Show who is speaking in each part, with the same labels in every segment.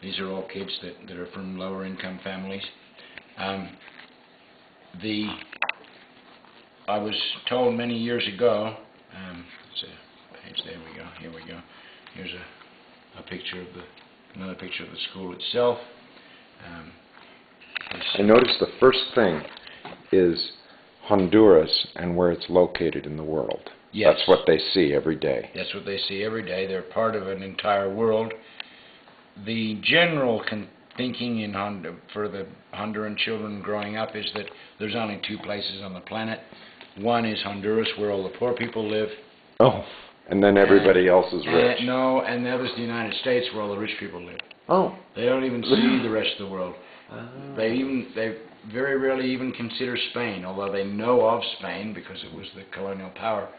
Speaker 1: These are all kids that are from lower income families. I was told many years ago, it's a page, there we go, here we go. Here's a picture of another picture of the school itself.
Speaker 2: I noticed the first thing is Honduras and where it's located in the world.
Speaker 1: Yes.
Speaker 2: That's what they see every day.
Speaker 1: That's what they see every day. They're part of an entire world. The general thinking for the Honduran children growing up is that there's only two places on the planet. One is Honduras, where all the poor people live.
Speaker 2: Oh, and then everybody else is rich.
Speaker 1: No, and the other is the United States, where all the rich people live.
Speaker 2: Oh.
Speaker 1: They don't even see the rest of the world. They very rarely even consider Spain, although they know of Spain because it was the colonial power.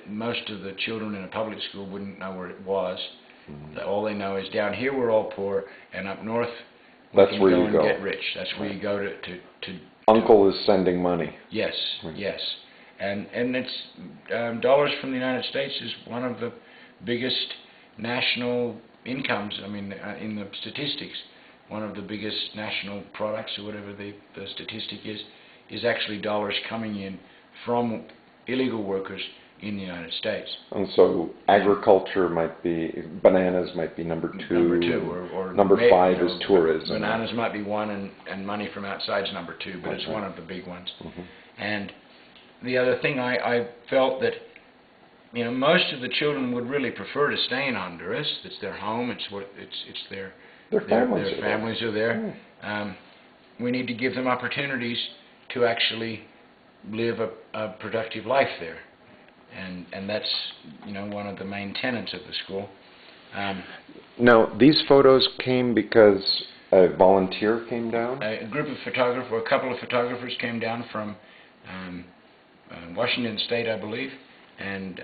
Speaker 1: Most of the children in a public school wouldn't know where it was. All they know is down here we're all poor, and up north we can go and get rich. That's where you go to
Speaker 2: Uncle is sending money.
Speaker 1: Yes, yes. And it's dollars from the United States is one of the biggest national incomes. I mean, in the statistics, one of the biggest national products, or whatever the statistic is actually dollars coming in from illegal workers in the United States.
Speaker 2: And so agriculture might be, bananas might be number two.
Speaker 1: Number two, or
Speaker 2: number five is tourism.
Speaker 1: Bananas might be one, and money from outside is number two, but it's one of the big ones. And the other thing, I felt that, you know, most of the children would really prefer to stay in Honduras. It's their home. It's their families are there. We need to give them opportunities to actually live a productive life there. And that's, you know, one of the main tenets of the school.
Speaker 2: Now, these photos came because a volunteer came down?
Speaker 1: A couple of photographers came down from Washington State, I believe, and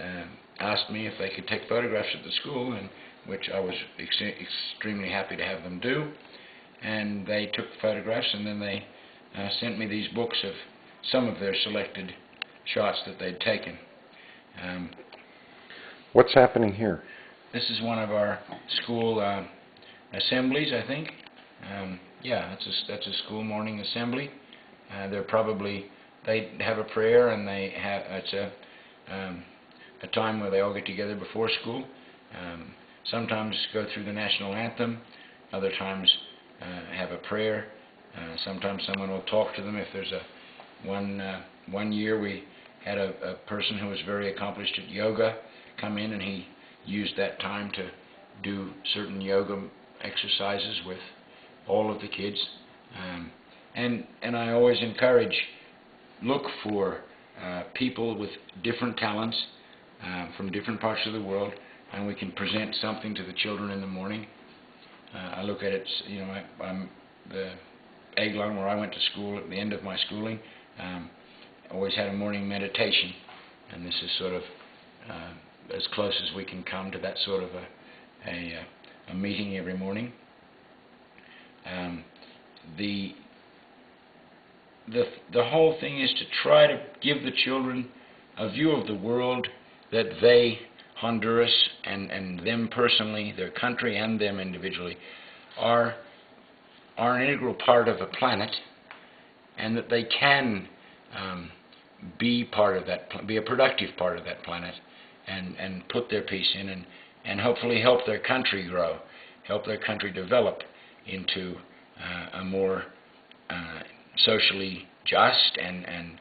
Speaker 1: asked me if they could take photographs of the school, and which I was extremely happy to have them do. And they took photographs, and then they sent me these books of some of their selected shots that they'd taken.
Speaker 2: What's happening here?
Speaker 1: This is one of our school assemblies, I think. Yeah, that's a school morning assembly. They have a prayer, and it's a time where they all get together before school. Sometimes go through the national anthem. Other times have a prayer. Sometimes someone will talk to them. If there's one year we had a person who was very accomplished at yoga come in, and he used that time to do certain yoga exercises with all of the kids. And I always look for people with different talents from different parts of the world, and we can present something to the children in the morning. I look at it, you know, I'm the Aiglon, where I went to school at the end of my schooling, always had a morning meditation, and this is sort of as close as we can come to that sort of a meeting every morning. The whole thing is to try to give the children a view of the world that they, Honduras, and them personally, their country and them individually, are an integral part of a planet, and that they can be a productive part of that planet, and put their piece in, and hopefully help their country grow, help their country develop into a more socially just and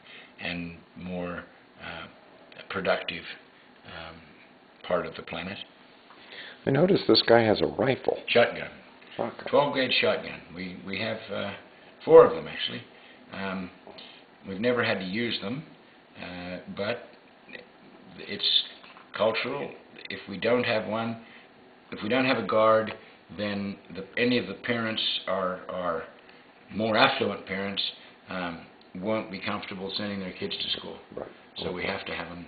Speaker 1: more productive part of the planet.
Speaker 2: I notice this guy has a rifle.
Speaker 1: Shotgun. 12-gauge shotgun. We have 4 of them, actually. We've never had to use them, but it's cultural. If we don't have one, if we don't have a guard, then any of the parents are more affluent parents won't be comfortable sending their kids to school.
Speaker 2: Right.
Speaker 1: So we have to have them.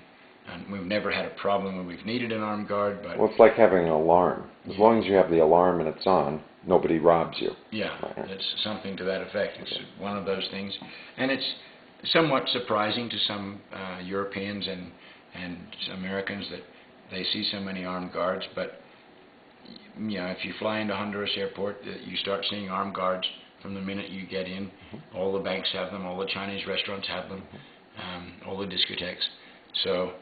Speaker 1: And we've never had a problem when we've needed an armed guard. But
Speaker 2: well, it's like having an alarm. As long as you have the alarm and it's on, nobody robs you.
Speaker 1: Yeah, it's something to that effect. It's one of those things. And it's somewhat surprising to some Europeans and Americans that they see so many armed guards, but you know, if you fly into Honduras airport, you start seeing armed guards from the minute you get in. All the banks have them, all the Chinese restaurants have them, all the discotheques. So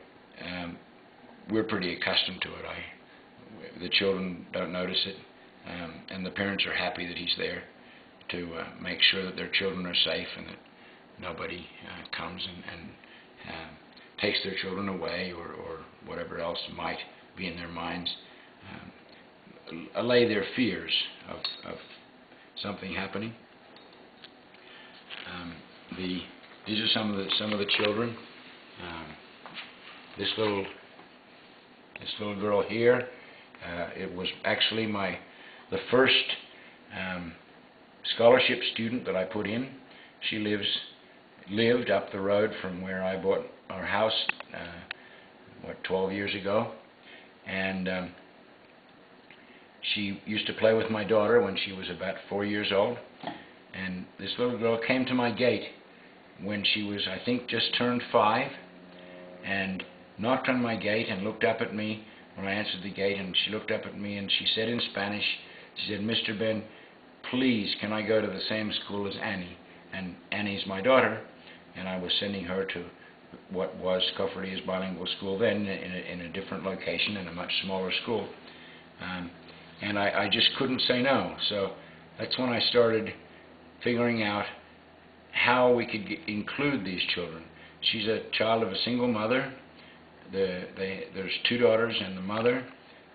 Speaker 1: we're pretty accustomed to it. The children don't notice it, and the parents are happy that he's there to make sure that their children are safe and that nobody comes and takes their children away or whatever else might be in their minds. Allay their fears of something happening. These are some of the children. This little girl here. It was actually the first scholarship student that I put in. She lived up the road from where I bought our house 12 years ago, and she used to play with my daughter when she was about 4 years old. And this little girl came to my gate when she was, I think, just turned 5, and knocked on my gate and looked up at me when I answered the gate, and she looked up at me and she said in Spanish, she said, "Mr. Ben, please, can I go to the same school as Annie?" And Annie's my daughter, and I was sending her to what was Cofradia's bilingual school then, in a different location, in a much smaller school. And I just couldn't say no. So that's when I started figuring out how we could include these children. She's a child of a single mother. There's 2 daughters and the mother.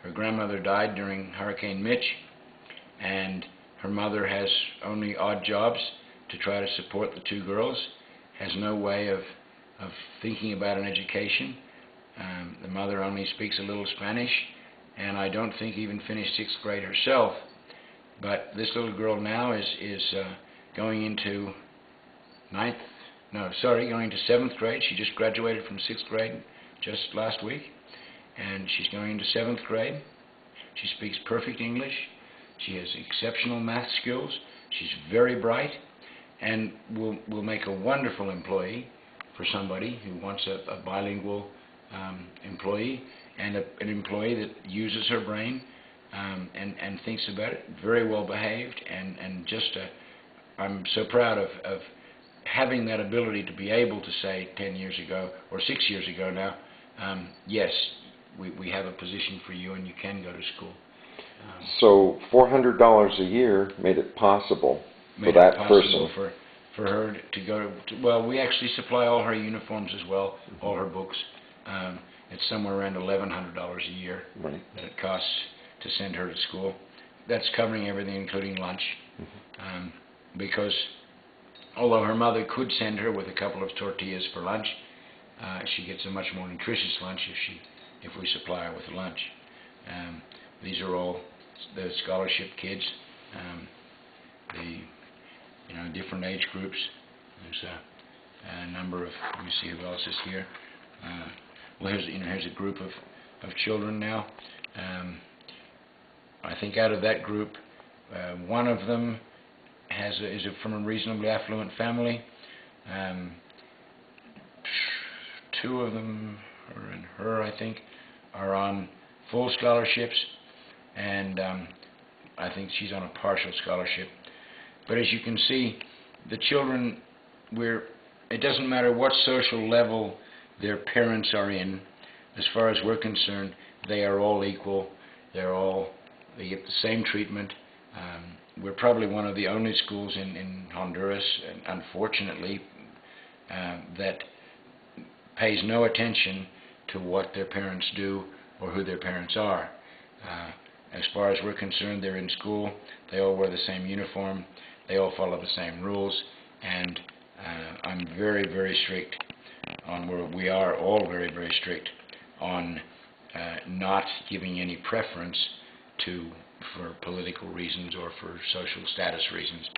Speaker 1: Her grandmother died during Hurricane Mitch, and her mother has only odd jobs to try to support the 2 girls, has no way of thinking about an education. The mother only speaks a little Spanish, and I don't think even finished 6th grade herself. But this little girl now is going into going to 7th grade. She just graduated from 6th grade just last week, and she's going into 7th grade. She speaks perfect English. She has exceptional math skills. She's very bright, and will make a wonderful employee for somebody who wants a bilingual employee, and an employee that uses her brain and thinks about it. Very well behaved, and just I'm so proud of having that ability to be able to say 10 years ago, or 6 years ago now, yes, we have a position for you and you can go to school.
Speaker 2: So $400 a year made it possible for that person.
Speaker 1: For her to go to, well, we actually supply all her uniforms as well, all her books. It's somewhere around $1,100 a year that it costs to send her to school. That's covering everything, including lunch, because although her mother could send her with a couple of tortillas for lunch, she gets a much more nutritious lunch if we supply her with lunch. These are all the scholarship kids, different age groups. There's a number of, let me see who else is here. Well, here's a group of children now. I think out of that group, one of them is from a reasonably affluent family. 2 of them, her and her, I think, are on full scholarships, and I think she's on a partial scholarship. But as you can see, the children, it doesn't matter what social level their parents are in. As far as we're concerned, they are all equal. They get the same treatment. We're probably one of the only schools in Honduras, unfortunately, that pays no attention to what their parents do or who their parents are. As far as we're concerned, they're in school. They all wear the same uniform. They all follow the same rules, and I'm very, very strict we are all very, very strict on not giving any preference for political reasons or for social status reasons.